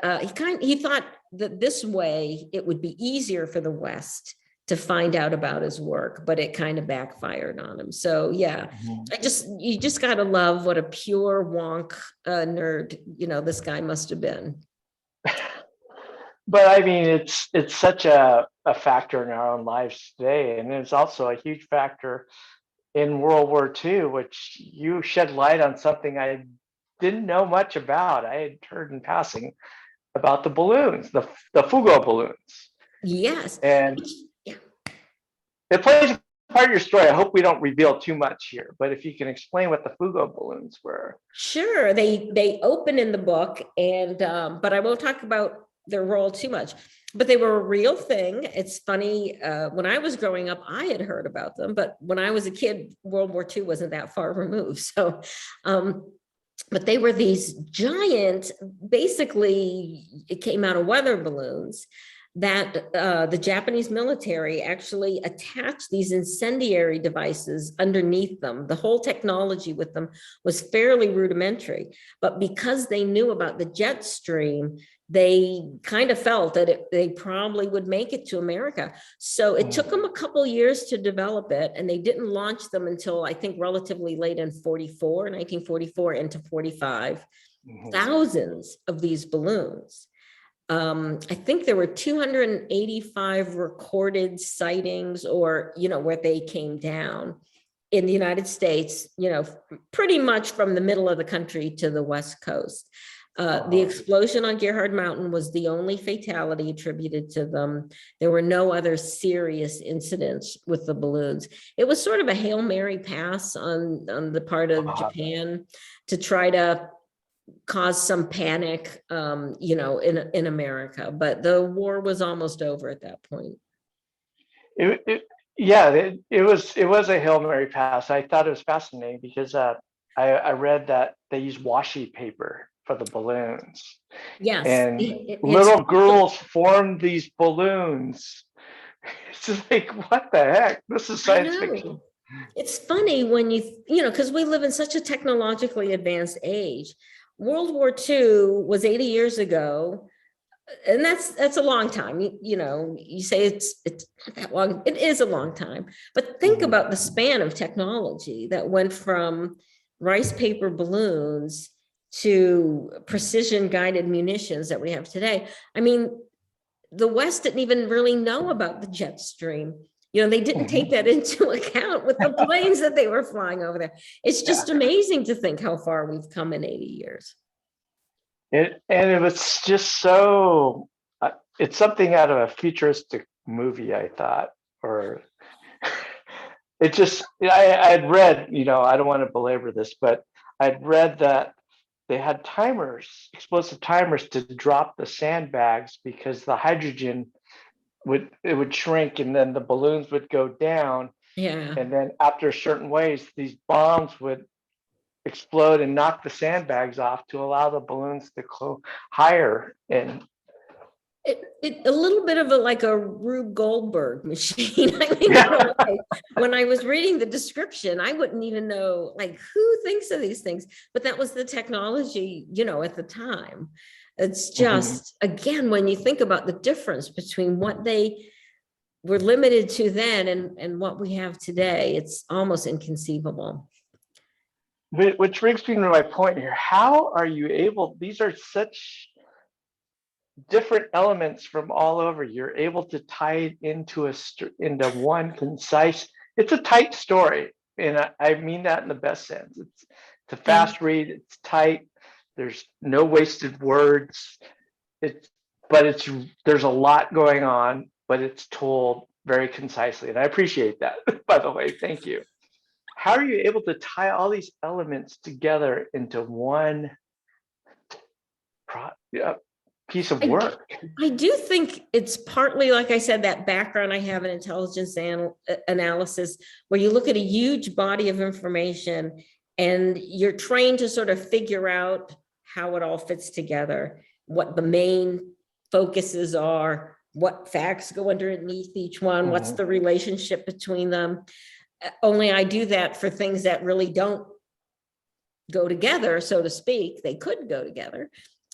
he thought that this way it would be easier for the West to find out about his work, but it kind of backfired on him. So yeah, you just got to love what a pure wonk nerd, this guy must have been. But I mean, it's such a factor in our own lives today. And it's also a huge factor in World War II, which you shed light on something I didn't know much about. I had heard in passing about the balloons, the Fugo balloons. Yes. And it plays a part of your story. I hope we don't reveal too much here, but if you can explain what the Fugo balloons were. Sure. They open in the book, and but I won't talk about their role too much, but they were a real thing. It's funny, when I was growing up, I had heard about them, but when I was a kid, World War II wasn't that far removed. So, but they were these giant, basically, it came out of weather balloons that the Japanese military actually attached these incendiary devices underneath them. The whole technology with them was fairly rudimentary, but because they knew about the jet stream, they kind of felt that they probably would make it to America. So it took them a couple years to develop it, and they didn't launch them until I think relatively late in 1944 into 45, thousands of these balloons. I think there were 285 recorded sightings or, where they came down in the United States, pretty much from the middle of the country to the West Coast. The explosion on Gerhard Mountain was the only fatality attributed to them. There were no other serious incidents with the balloons. It was sort of a Hail Mary pass on the part of Japan to try to cause some panic, in America, but the war was almost over at that point. It was a Hail Mary pass. I thought it was fascinating because I read that they use washi paper for the balloons. Yes. And little girls formed these balloons. It's just like, what the heck? This is science fiction. It's funny when because we live in such a technologically advanced age. World War II was 80 years ago, and that's a long time. You say it's not that long. It is a long time, but think about the span of technology that went from rice paper balloons to precision guided munitions that we have today. I mean, the West didn't even really know about the jet stream. They didn't take that into account with the planes that they were flying over there. It's just amazing to think how far we've come in 80 years. It was just so, it's something out of a futuristic movie, I thought, or it just, I had read, I don't want to belabor this, but I'd read that they had timers, explosive timers to drop the sandbags because the hydrogen would shrink and then the balloons would go down. Yeah. And then after certain ways, these bombs would explode and knock the sandbags off to allow the balloons to go higher. And A little bit of like a Rube Goldberg machine. I mean, yeah. when I was reading the description, I wouldn't even know like who thinks of these things, but that was the technology, at the time. It's just, again, when you think about the difference between what they were limited to then and what we have today, it's almost inconceivable. Which brings me to my point here. How are you able, these are such different elements from all over. You're able to tie it into one concise, it's a tight story. And I mean that in the best sense. It's a fast read, it's tight, there's no wasted words. There's a lot going on, but it's told very concisely. And I appreciate that, by the way, thank you. How are you able to tie all these elements together into one piece of work? I do think it's partly, like I said, that background I have in intelligence analysis, where you look at a huge body of information and you're trained to sort of figure out how it all fits together, what the main focuses are, what facts go underneath each one, what's the relationship between them. Only I do that for things that really don't go together, so to speak. They could go together.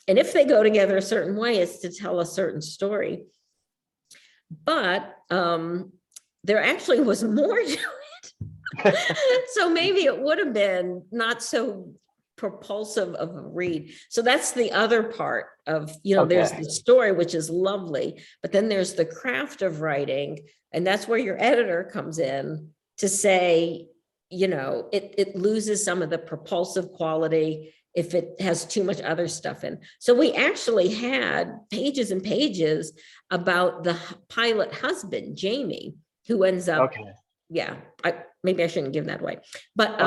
And if they go together a certain way, it's to tell a certain story. But there actually was more to it. So maybe it would have been not so propulsive of a read. So that's the other part of, there's the story, which is lovely, but then there's the craft of writing. And that's where your editor comes in to say, it loses some of the propulsive quality if it has too much other stuff in. So we actually had pages and pages about the pilot husband, Jamie, who ends up, maybe I shouldn't give that away, but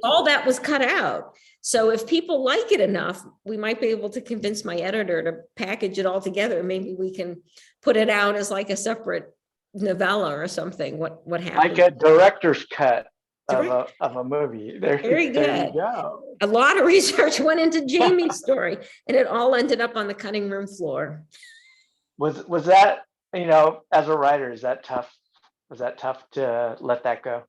all that was cut out. So if people like it enough, we might be able to convince my editor to package it all together. Maybe we can put it out as like a separate novella or something. What happened? Like a director's cut of a movie. Very good. There you go. A lot of research went into Jamie's story, and it all ended up on the cutting room floor. Was that, as a writer, is that tough? Was that tough to let that go?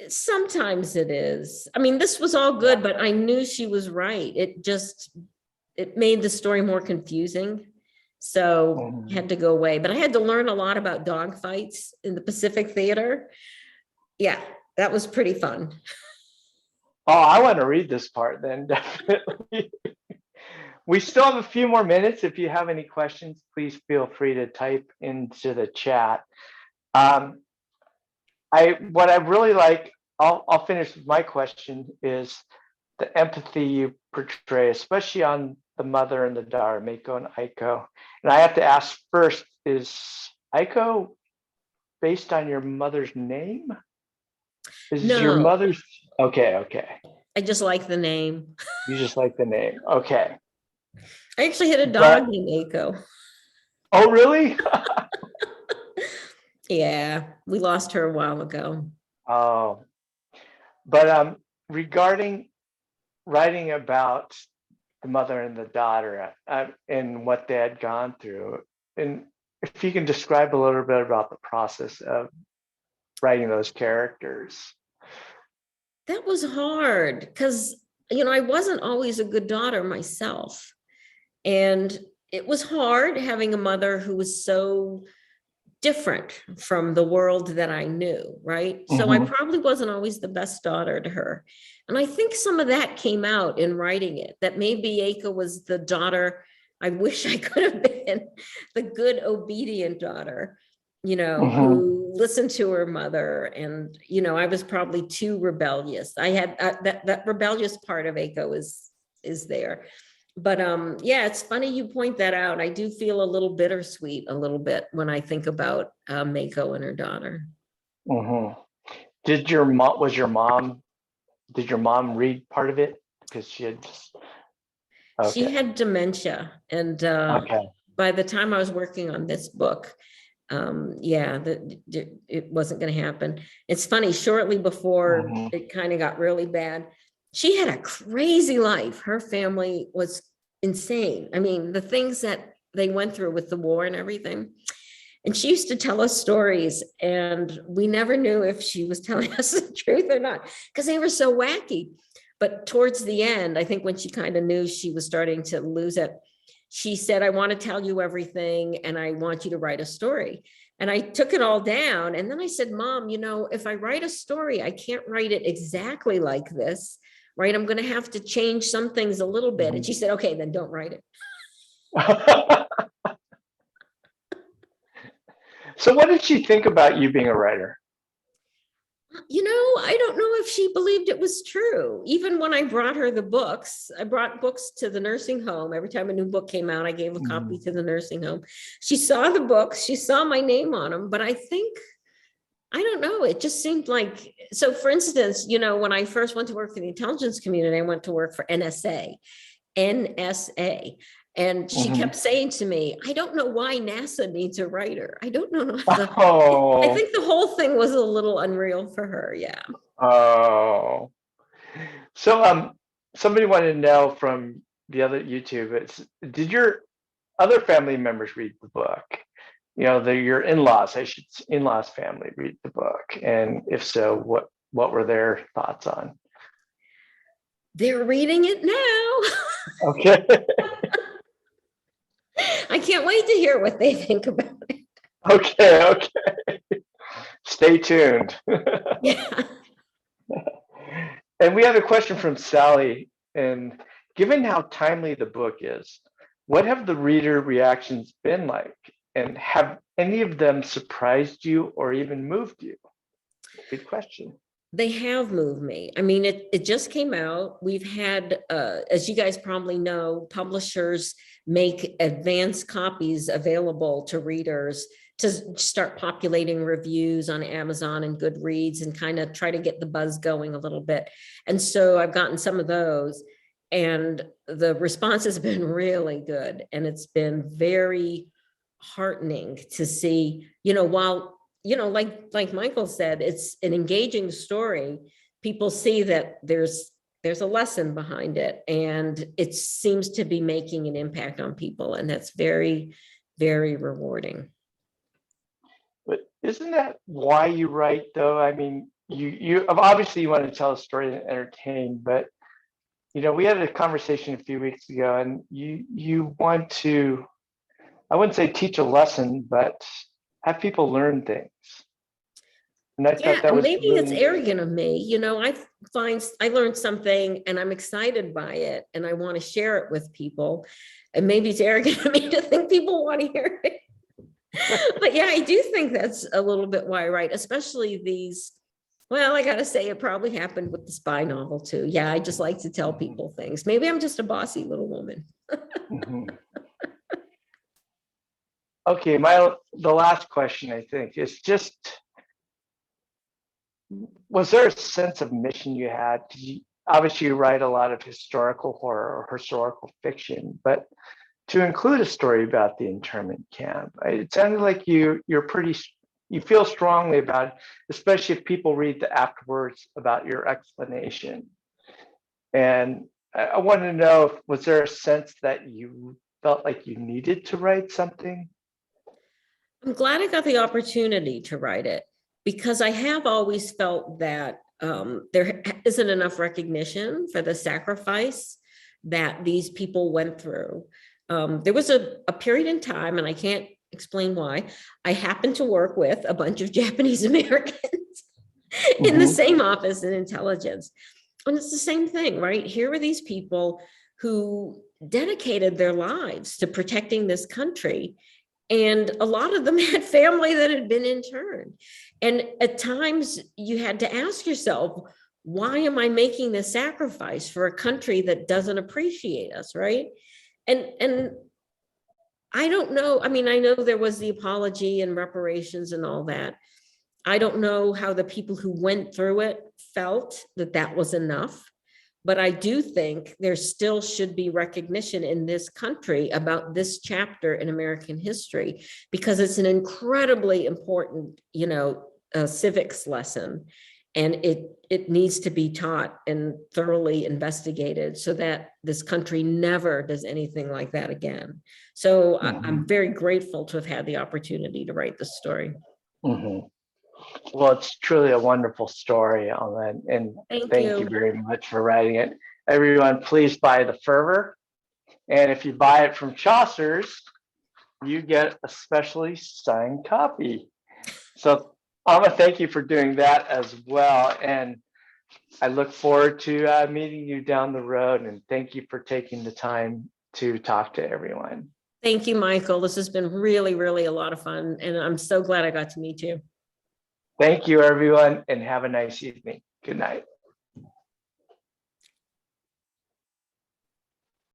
Sometimes it is. I mean, this was all good, but I knew she was right. It made the story more confusing. So had to go away. But I had to learn a lot about dogfights in the Pacific Theater. Yeah, that was pretty fun. Oh, I want to read this part then, definitely. We still have a few more minutes. If you have any questions, please feel free to type into the chat. What I really like, I'll finish with my question, is the empathy you portray, especially on the mother and the daughter, Mako and Aiko. And I have to ask first, is Aiko based on your mother's name? Is your mother's? Okay. I just like the name. You just like the name. Okay. I actually had a dog named Aiko. Oh, really? Yeah, we lost her a while ago. Oh, but regarding writing about the mother and the daughter and what they had gone through, and if you can describe a little bit about the process of writing those characters. That was hard because, I wasn't always a good daughter myself. And it was hard having a mother who was so different from the world that I knew, right? So I probably wasn't always the best daughter to her. And I think some of that came out in writing it, that maybe Aiko was the daughter I wish I could have been, the good, obedient daughter, who listened to her mother. And, I was probably too rebellious. I had that rebellious part of Aiko is there. But yeah, it's funny you point that out. I do feel a little bittersweet a little bit when I think about Mako and her daughter. Did your mom read part of it? because she had just, She okay, had dementia, and okay. by the time I was working on this book, yeah, it wasn't going to happen. It's funny, shortly before Mhm. it kind of got really bad, she had a crazy life. Her family was insane. I mean, the things that they went through with the war and everything. And she used to tell us stories, and we never knew if she was telling us the truth or not, because they were so wacky. But towards the end, I think when she kind of knew she was starting to lose it, she said, I want to tell you everything, and I want you to write a story. And I took it all down. And then I said, Mom, if I write a story, I can't write it exactly like this, right? I'm going to have to change some things a little bit. And she said, okay, then don't write it. So what did she think about you being a writer? I don't know if she believed it was true. Even when I brought her the books, I brought books to the nursing home. Every time a new book came out, I gave a copy Mhm. to the nursing home. She saw the books, she saw my name on them, but I don't know, it just seemed like, so for instance, when I first went to work for the intelligence community, I went to work for NSA. And she Mhm. kept saying to me, I don't know why NASA needs a writer. I don't know. I Oh, think the whole thing was a little unreal for her. Yeah. oh. So somebody wanted to know from the other YouTube, did your other family members read the book? Your in-laws, in-laws family read the book, and if so, what were their thoughts on? They're reading it now. Okay, I can't wait to hear what they think about it. okay. Stay tuned. Yeah. And we have a question from Sally. And given how timely the book is, what have the reader reactions been like? And have any of them surprised you or even moved you? Good question. They have moved me. I mean, it just came out. We've had, as you guys probably know, publishers make advanced copies available to readers to start populating reviews on Amazon and Goodreads and kind of try to get the buzz going a little bit. And so I've gotten some of those, and the response has been really good. And it's been very heartening to see, while like Michael said, it's an engaging story. People see that there's a lesson behind it, and it seems to be making an impact on people, and that's very, very rewarding. But isn't that why you write, though? I mean, you obviously you want to tell a story and entertain, but we had a conversation a few weeks ago, and you want to, I wouldn't say teach a lesson, but have people learn things. And I thought Yeah, that was maybe it's really, arrogant of me. I learned something and I'm excited by it and I want to share it with people. And maybe it's arrogant of me to think people want to hear it. But yeah, I do think that's a little bit why I write, especially these. Well, I gotta say, it probably happened with the spy novel too. Yeah, I just like to tell Mhm, people things. Maybe I'm just a bossy little woman. mhm. Okay, the last question I think is just, was there a sense of mission you had? 'Cause obviously you write a lot of historical horror or historical fiction, but to include a story about the internment camp, it sounded like you feel strongly about it, especially if people read the afterwards about your explanation. And I wanted to know, was there a sense that you felt like you needed to write something? I'm glad I got the opportunity to write it because I have always felt that there isn't enough recognition for the sacrifice that these people went through. There was a period in time, and I can't explain why, I happened to work with a bunch of Japanese Americans in the Mhm. same office in intelligence. And it's the same thing, right? Here were these people who dedicated their lives to protecting this country, and a lot of them had family that had been interned. And at times you had to ask yourself, why am I making this sacrifice for a country that doesn't appreciate us, right? And I don't know. I mean, I know there was the apology and reparations and all that. I don't know how the people who went through it felt that that was enough. But I do think there still should be recognition in this country about this chapter in American history, because it's an incredibly important, civics lesson. And it needs to be taught and thoroughly investigated so that this country never does anything like that again. So I'm very grateful to have had the opportunity to write this story. Mhm. Well, it's truly a wonderful story, Alma, and Thank thank you you. very much for writing it. Everyone, please buy the Fervor. And if you buy it from Chaucer's, you get a specially signed copy. So, Alma, thank you for doing that as well. And I look forward to meeting you down the road. And thank you for taking the time to talk to everyone. Thank you, Michael. This has been really, really a lot of fun. And I'm so glad I got to meet you. Thank you, everyone, and have a nice evening. Good night.